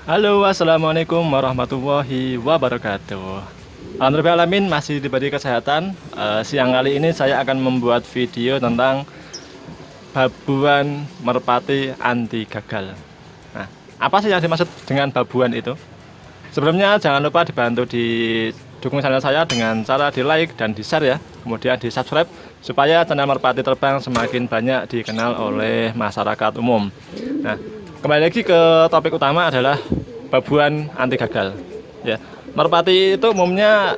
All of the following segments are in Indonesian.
Halo, assalamualaikum warahmatullahi wabarakatuh. Alhamdulillahalamin masih diberi kesehatan. Siang kali ini saya akan membuat video tentang babuan merpati anti gagal. Nah, apa sih yang dimaksud dengan babuan itu? Sebelumnya jangan lupa dibantu di dukung channel saya dengan cara di like dan di share ya, kemudian di subscribe supaya channel Merpati Terbang semakin banyak dikenal oleh masyarakat umum. Nah, kembali lagi ke topik utama adalah babuan anti gagal. Ya, merpati itu umumnya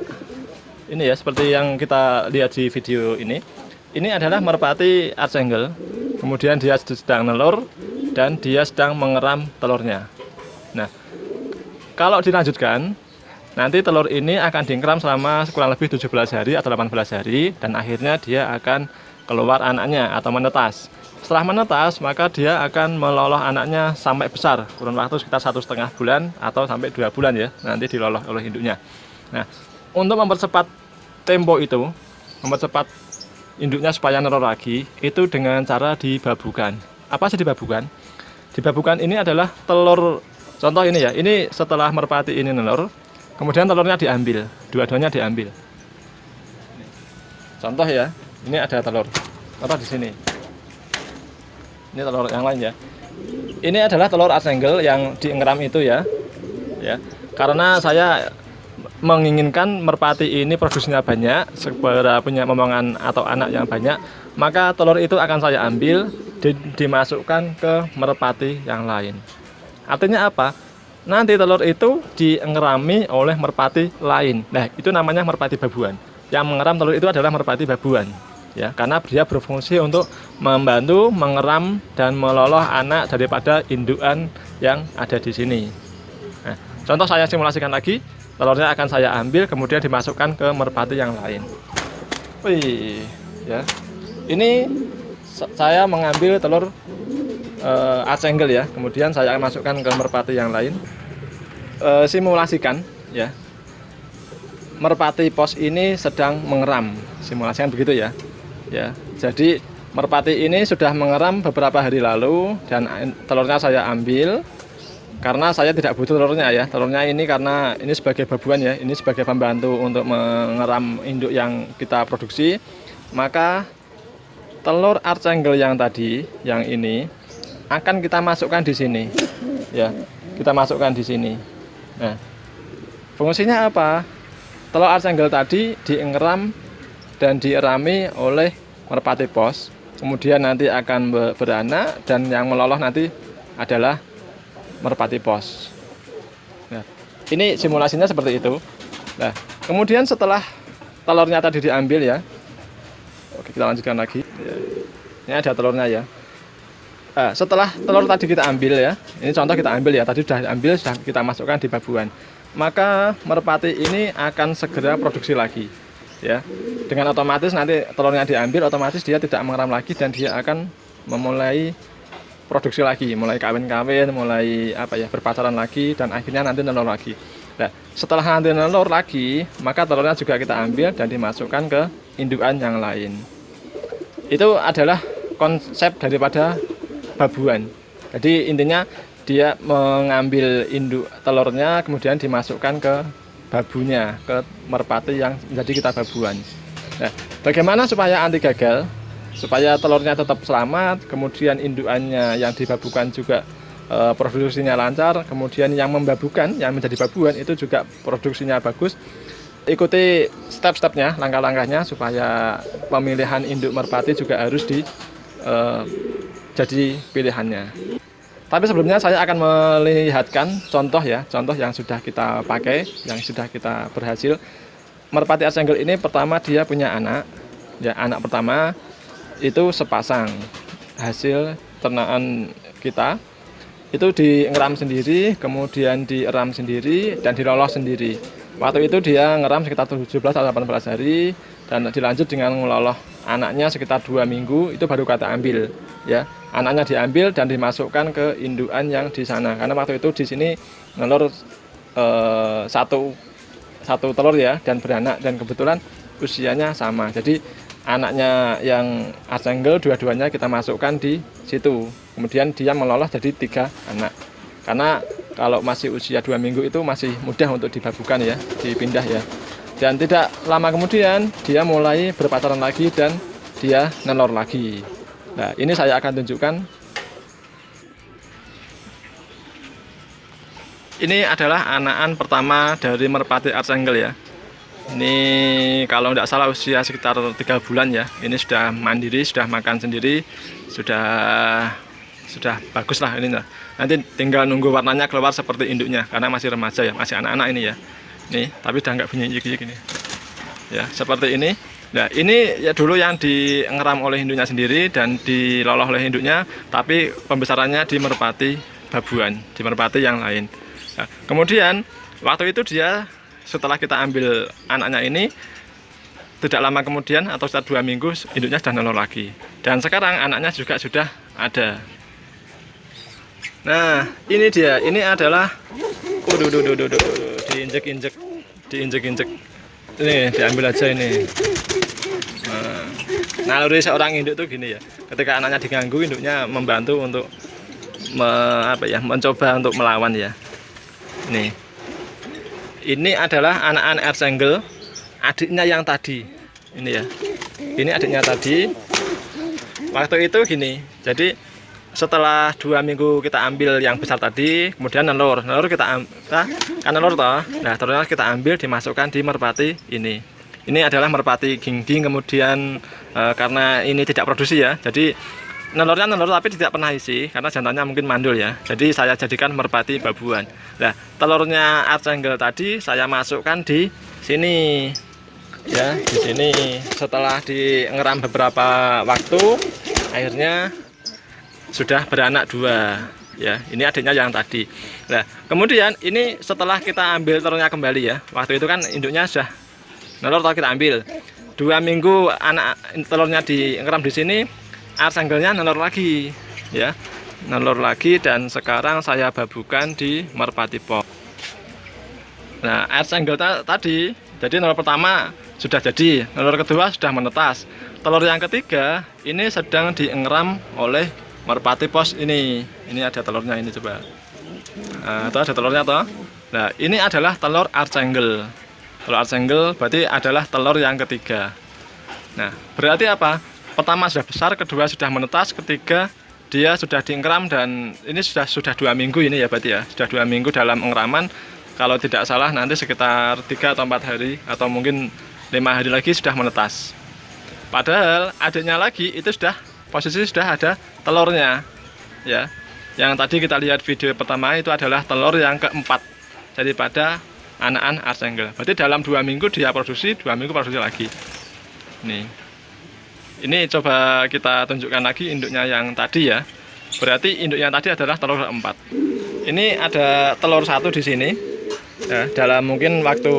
ini ya, seperti yang kita lihat di video ini. Ini adalah merpati archangle. Kemudian dia sedang nelur dan dia sedang mengeram telurnya. Nah, kalau dilanjutkan, nanti telur ini akan dikeram selama kurang lebih 17 hari atau 18 hari dan akhirnya dia akan keluar anaknya atau menetas. Setelah menetas, maka dia akan meloloh anaknya sampai besar, kurun waktu sekitar 1,5 bulan atau sampai 2 bulan ya, nanti diloloh oleh induknya. Nah, untuk mempercepat tempo itu, mempercepat induknya supaya nelor lagi, itu dengan cara dibabukan. Apa sih dibabukan? Dibabukan ini adalah telur, contoh ini ya, ini setelah merpati ini nelor, kemudian telurnya diambil, dua-duanya diambil. Contoh ya, ini ada telur, contoh di sini. Ini telur yang lain ya. Ini adalah telur archangle yang diengeram itu ya. Ya, karena saya menginginkan merpati ini produksinya banyak, segera punya momongan atau anak yang banyak, maka telur itu akan saya ambil dimasukkan ke merpati yang lain. Artinya apa? Nanti telur itu diengerami oleh merpati lain. Nah, itu namanya merpati babuan. Yang mengeram telur itu adalah merpati babuan. Ya, karena dia berfungsi untuk membantu mengeram dan meloloh anak daripada indukan yang ada di sini. Nah, contoh saya simulasikan lagi, telurnya akan saya ambil kemudian dimasukkan ke merpati yang lain. Wih, ya. Ini saya mengambil telur archangle ya, kemudian saya akan masukkan ke merpati yang lain. Simulasikan ya. Merpati pos ini sedang mengeram, simulasikan begitu ya. Ya, jadi merpati ini sudah mengeram beberapa hari lalu dan telurnya saya ambil karena saya tidak butuh telurnya ya. Telurnya ini karena ini sebagai babuan ya, ini sebagai pembantu untuk mengeram induk yang kita produksi. Maka telur archangle yang tadi, yang ini akan kita masukkan di sini. Ya, kita masukkan di sini. Nah, fungsinya apa? Telur archangle tadi diengeram dan dierami oleh merpati pos, kemudian nanti akan beranak dan yang meloloh nanti adalah merpati pos. Nah, ini simulasinya seperti itu. Nah, kemudian setelah telurnya tadi diambil ya, oke kita lanjutkan lagi. Ini ada telurnya ya. Nah, setelah telur tadi kita ambil ya, ini contoh kita ambil ya, tadi sudah ambil, sudah kita masukkan di babuan, maka merpati ini akan segera produksi lagi. Ya, dengan otomatis nanti telurnya diambil, otomatis dia tidak mengeram lagi dan dia akan memulai produksi lagi, mulai kawin-kawin, mulai berpacaran lagi dan akhirnya nanti nelor lagi. Nah, setelah nanti nelor lagi, maka telurnya juga kita ambil dan dimasukkan ke indukan yang lain. Itu adalah konsep daripada babuan. Jadi intinya dia mengambil induk telurnya kemudian dimasukkan ke babunya, ke merpati yang menjadi kita babuan. Nah, bagaimana supaya anti gagal, supaya telurnya tetap selamat, kemudian indukannya yang dibabukan juga produksinya lancar, kemudian yang membabukan, yang menjadi babuan itu juga produksinya bagus. Ikuti step-stepnya, langkah-langkahnya supaya pemilihan induk merpati juga harus jadi pilihannya. Tapi sebelumnya saya akan melihatkan contoh ya, contoh yang sudah kita pakai, yang sudah kita berhasil. Merpati archangle ini pertama dia punya anak, ya anak pertama itu sepasang hasil ternakan kita. Itu diengeram sendiri, kemudian dieram sendiri dan diloloh sendiri. Waktu itu dia ngeram sekitar 17 atau 18 hari dan dilanjut dengan meloloh anaknya sekitar 2 minggu, itu baru kita ambil ya. Anaknya diambil dan dimasukkan ke indukan yang di sana. Karena waktu itu di sini nelur satu telur ya dan beranak dan kebetulan usianya sama. Jadi anaknya yang archangle dua-duanya kita masukkan di situ. Kemudian dia meloloh jadi 3 anak. Karena kalau masih usia 2 minggu itu masih mudah untuk dibabukan ya, dipindah ya. Dan tidak lama kemudian dia mulai berpacaran lagi dan dia nelor lagi. Nah, ini saya akan tunjukkan. Ini adalah anakan pertama dari merpati Archangel ya. Ini kalau tidak salah usia sekitar 3 bulan ya. Ini sudah mandiri, sudah makan sendiri, sudah bagus lah ini. Nanti tinggal nunggu warnanya keluar seperti induknya karena masih remaja ya, masih anak-anak ini ya. Nih, tapi udah nggak bunyi yik-yik ini. Ya, seperti ini. Nah, ini ya dulu yang diengeram oleh induknya sendiri dan diloloh oleh induknya, tapi pembesarannya di merpati babuan, di merpati yang lain. Nah, kemudian waktu itu dia setelah kita ambil anaknya ini, tidak lama kemudian atau setelah 2 minggu induknya sudah nelor lagi. Dan sekarang anaknya juga sudah ada. Nah, ini dia. Ini adalah diinjek-injek. Ini diambil aja ini. Nah, naluri seorang induk tuh gini ya. Ketika anaknya diganggu, induknya membantu untuk mencoba untuk melawan ya. Nih, ini adalah anakan Archangel, adiknya yang tadi. Ini ya, ini adiknya tadi. Waktu itu gini, jadi setelah 2 minggu kita ambil yang besar tadi, kemudian nelur kita kan nelur toh. Nah, terus kita ambil dimasukkan di merpati ini. Ini adalah merpati gingding, kemudian karena ini tidak produksi ya, jadi nelurnya nelur tapi tidak pernah isi karena jantannya mungkin mandul ya. Jadi saya jadikan merpati babuan. Nah, telurnya Archangel tadi saya masukkan di sini. Ya, di sini. Setelah diengeram beberapa waktu, akhirnya sudah beranak 2. Ya, ini adiknya yang tadi. Nah, kemudian ini setelah kita ambil telurnya kembali ya. Waktu itu kan induknya sudah nelur kita ambil. 2 minggu anak telurnya diengeram di sini. Archangelnya nelor lagi ya, nelor lagi dan sekarang saya babukan di merpati pos. Nah, Archangel tadi jadi nelor pertama sudah jadi, nelor kedua sudah menetas, telur yang ketiga ini sedang diengeram oleh merpati pos ini ada telurnya ini coba. Nah, itu ada telurnya toh. Nah, ini adalah telur Archangel. Telur Archangel berarti adalah telur yang ketiga. Nah, berarti apa? Pertama sudah besar, kedua sudah menetas, ketiga dia sudah diengeram dan ini sudah 2 minggu ini ya berarti ya, sudah 2 minggu dalam engeraman. Kalau tidak salah nanti sekitar 3 atau 4 hari atau mungkin 5 hari lagi sudah menetas. Padahal adiknya lagi itu posisi sudah ada telurnya ya. Yang tadi kita lihat video pertama itu adalah telur yang keempat daripada anakan Archangel. Berarti dalam 2 minggu dia produksi, 2 minggu produksi lagi. Nih. Ini coba kita tunjukkan lagi induknya yang tadi ya. Berarti induknya tadi adalah telur keempat. Ini ada telur 1 di sini. Ya, dalam mungkin waktu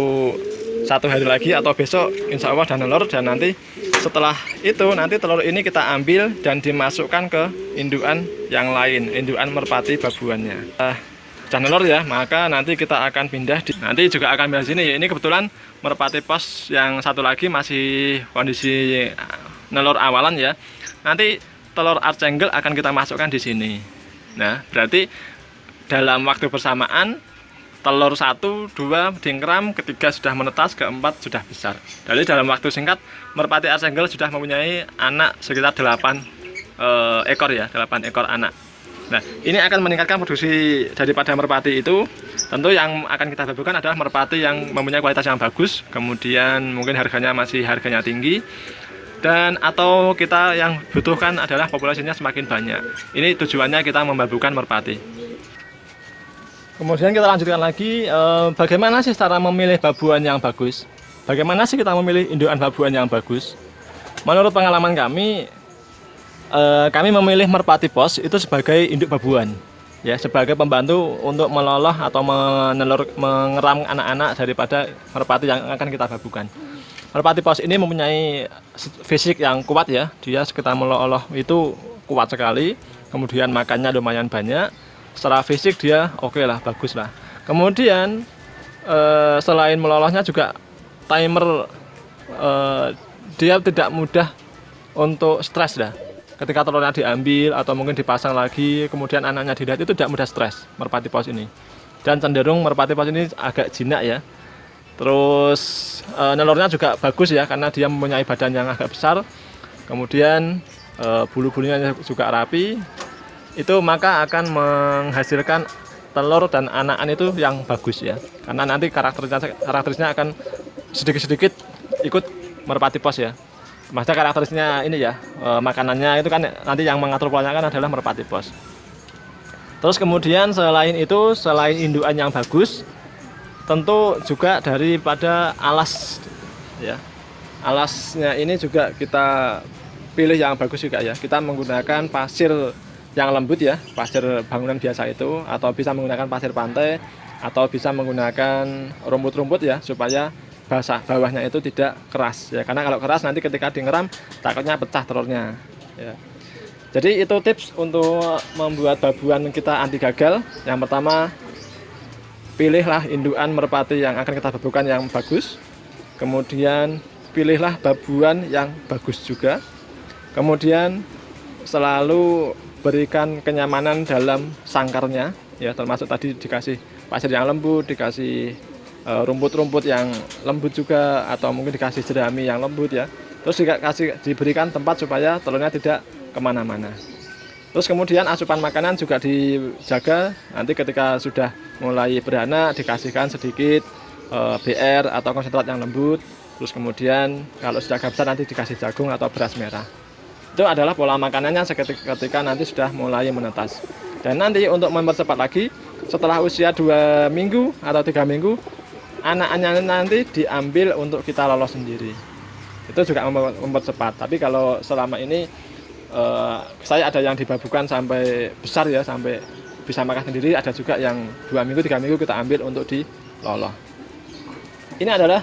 1 hari lagi atau besok insya Allah dan telur, dan nanti setelah itu nanti telur ini kita ambil dan dimasukkan ke indukan yang lain, indukan merpati babuannya. Dan telur ya, maka nanti kita akan pindah nanti juga akan pindah sini ya. Ini kebetulan merpati pos yang satu lagi masih kondisi nelur awalan ya. Nanti telur Archangel akan kita masukkan di sini. Nah, berarti dalam waktu bersamaan telur 1, 2 diengeram, ketiga sudah menetas, keempat sudah besar. Jadi dalam waktu singkat merpati Archangel sudah mempunyai anak sekitar 8 ekor ya, 8 ekor anak. Nah, ini akan meningkatkan produksi daripada merpati itu. Tentu yang akan kita babukan adalah merpati yang mempunyai kualitas yang bagus, kemudian mungkin harganya tinggi. Dan atau kita yang butuhkan adalah populasinya semakin banyak. Ini tujuannya kita membabukan merpati. Kemudian kita lanjutkan lagi, bagaimana sih cara memilih babuan yang bagus? Bagaimana sih kita memilih indukan babuan yang bagus? Menurut pengalaman kami memilih merpati pos itu sebagai induk babuan, ya, sebagai pembantu untuk meloloh atau mengeram anak-anak daripada merpati yang akan kita babukan. Merpati pos ini mempunyai fisik yang kuat ya, dia sekitar meloloh itu kuat sekali, kemudian makannya lumayan banyak, secara fisik dia oke lah, bagus lah. Kemudian selain melolohnya juga timer, dia tidak mudah untuk stres dah. Ketika telurnya diambil atau mungkin dipasang lagi, kemudian anaknya dilihat, itu tidak mudah stres merpati pos ini. dan cenderung merpati pos ini agak jinak ya. Terus nelurnya juga bagus ya, karena dia mempunyai badan yang agak besar. Kemudian bulu-bulunya juga rapi. Itu maka akan menghasilkan telur dan anakan itu yang bagus ya. Karena nanti karakterisnya akan sedikit-sedikit ikut merpati pos ya. Maksudnya karakterisnya ini ya, makanannya itu kan nanti yang mengatur polanya kan adalah merpati pos. Terus kemudian selain itu, selain indukan yang bagus, tentu juga daripada alas ya. Alasnya ini juga kita pilih yang bagus juga ya. Kita menggunakan pasir yang lembut ya, pasir bangunan biasa itu, atau bisa menggunakan pasir pantai, atau bisa menggunakan rumput-rumput ya, supaya basah bawahnya itu tidak keras ya. Karena kalau keras nanti ketika dingeram takutnya pecah telurnya ya. Jadi itu tips untuk membuat babuan kita anti gagal. Yang pertama, pilihlah indukan merpati yang akan kita babukan yang bagus. Kemudian pilihlah babuan yang bagus juga. Kemudian selalu berikan kenyamanan dalam sangkarnya ya, termasuk tadi dikasih pasir yang lembut, dikasih rumput-rumput yang lembut juga, atau mungkin dikasih jerami yang lembut ya. Terus diberikan tempat supaya telurnya tidak kemana-mana. Terus kemudian asupan makanan juga dijaga. Nanti ketika sudah mulai beranak dikasihkan sedikit BR atau konsentrat yang lembut. Terus kemudian kalau sudah agak besar nanti dikasih jagung atau beras merah. Itu adalah pola makanannya ketika nanti sudah mulai menetas. Dan nanti untuk mempercepat lagi, setelah usia 2 minggu atau 3 minggu, anak-anaknya nanti diambil untuk kita lolos sendiri. Itu juga mempercepat. Tapi kalau selama ini saya ada yang dibabukan sampai besar ya, sampai bisa makan sendiri. Ada juga yang 2 minggu, 3 minggu kita ambil untuk diloloh. Ini adalah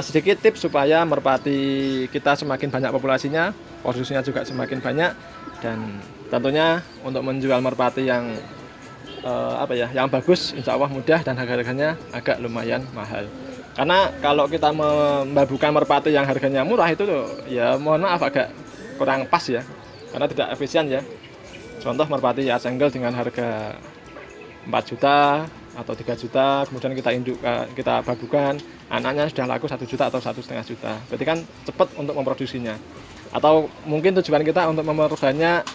sedikit tips supaya merpati kita semakin banyak populasinya, produksinya juga semakin banyak, dan tentunya untuk menjual merpati yang yang bagus, insya Allah mudah, dan harga-harganya agak lumayan mahal. Karena kalau kita membabukan merpati yang harganya murah itu ya mohon maaf agak kurang pas ya, karena tidak efisien ya. Contoh merpati ya single dengan harga 4 juta atau 3 juta, kemudian kita babukan, anaknya sudah laku 1 juta atau 1,5 juta. Berarti kan cepat untuk memproduksinya. Atau mungkin tujuan kita untuk memperbanyak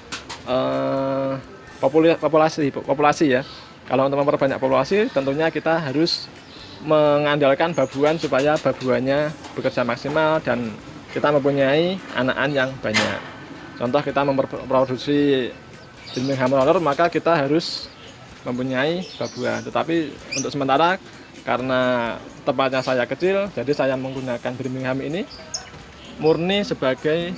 populasi ya. Kalau untuk memperbanyak populasi, tentunya kita harus mengandalkan babuan supaya babuannya bekerja maksimal dan kita mempunyai anakan yang banyak. Contoh kita memproduksi Birmingham Roller, maka kita harus mempunyai babuan. Tetapi untuk sementara karena tempatnya saya kecil, jadi saya menggunakan Birmingham ini murni sebagai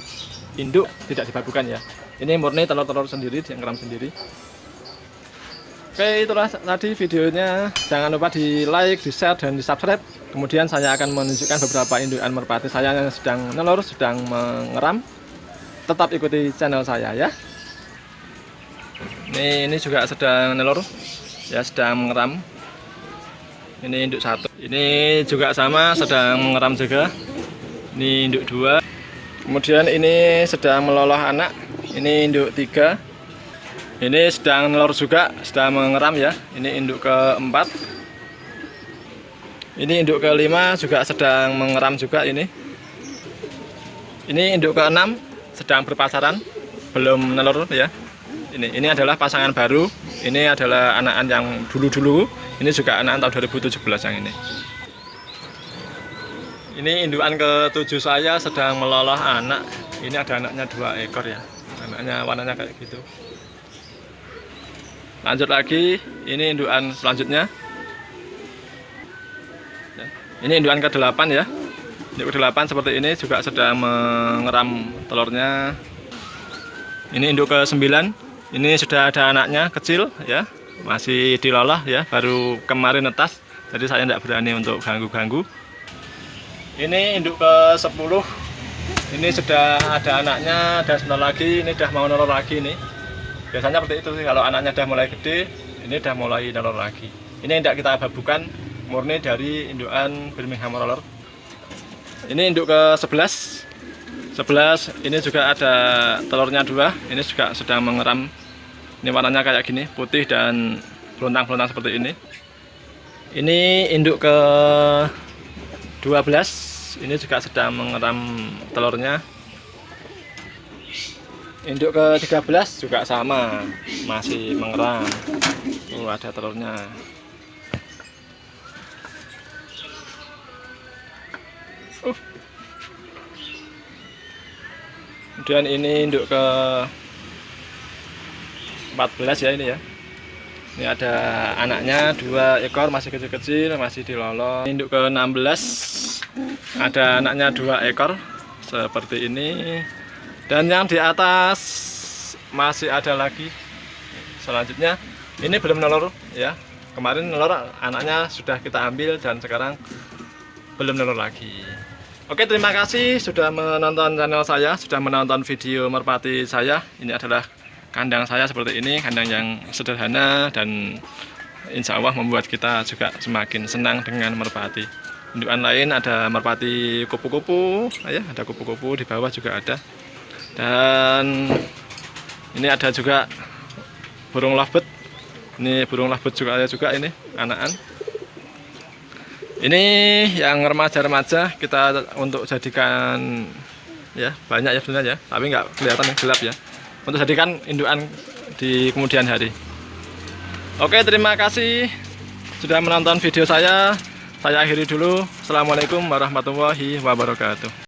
induk, tidak dibabukan ya. Ini murni telur-telur sendiri, dikeram sendiri. Oke, itulah tadi videonya. Jangan lupa di like, di share, dan di subscribe. Kemudian saya akan menunjukkan beberapa indukan merpati saya yang sedang nelur, sedang mengeram. Tetap ikuti channel saya ya. Ini juga sedang nelur ya, sedang mengeram. Ini induk 1. Ini juga sama, sedang mengeram juga. Ini induk 2. Kemudian ini sedang meloloh anak. Ini induk 3. Ini sedang nelur juga, sedang mengeram ya. Ini induk ke-4. Ini induk ke-5 juga sedang mengeram juga ini. Ini induk ke-6 sedang berpasaran, belum nelur ya. Ini adalah pasangan baru. Ini adalah anakan yang dulu-dulu. Ini juga anakan tahun 2017 yang ini. Ini indukan ke-7 saya sedang meloloh anak. Ini ada anaknya 2 ekor ya. Anaknya warnanya kayak gitu. Lanjut lagi, ini indukan selanjutnya. Ini indukan ke-8 ya. Induk ke-8 seperti ini juga sedang mengeram telurnya. Ini induk ke-9. Ini sudah ada anaknya kecil ya, masih diloloh ya, baru kemarin netas. Jadi saya tidak berani untuk ganggu-ganggu. Ini induk ke-10. Ini sudah ada anaknya, dan sebentar lagi ini sudah mau nelur lagi nih. Biasanya seperti itu sih, kalau anaknya udah mulai gede, ini udah mulai nelur lagi. Ini tidak kita babukan, murni dari indukan Birmingham Roller. Ini induk ke-11. 11 ini juga ada telurnya 2. Ini juga sedang mengeram. Ini warnanya kayak gini, putih dan belontang-belontang seperti ini. Ini induk ke 12, ini juga sedang mengeram telurnya. Induk ke 13 juga sama, masih mengeram. Ada telurnya. Kemudian ini induk ke 14 ya ini ya. Ini ada anaknya 2 ekor, masih kecil-kecil, masih dilolong. Induk ke 16 ada anaknya 2 ekor seperti ini. Dan yang di atas masih ada lagi. Selanjutnya ini belum nelur ya. Kemarin nelur, anaknya sudah kita ambil dan sekarang belum nelur lagi. Oke, terima kasih sudah menonton channel saya, sudah menonton video merpati saya. Ini adalah kandang saya seperti ini, kandang yang sederhana dan insya Allah membuat kita juga semakin senang dengan merpati. Indukan lain ada merpati kupu-kupu, ya, ada kupu-kupu di bawah juga ada. Dan ini ada juga burung lovebird. Ini burung lovebird juga ada juga ini anakan. Ini yang remaja-remaja kita untuk jadikan ya banyak ya sebenarnya, tapi nggak kelihatan gelap ya. Untuk jadikan indukan di kemudian hari. Oke, terima kasih sudah menonton video saya. Saya akhiri dulu. Assalamualaikum warahmatullahi wabarakatuh.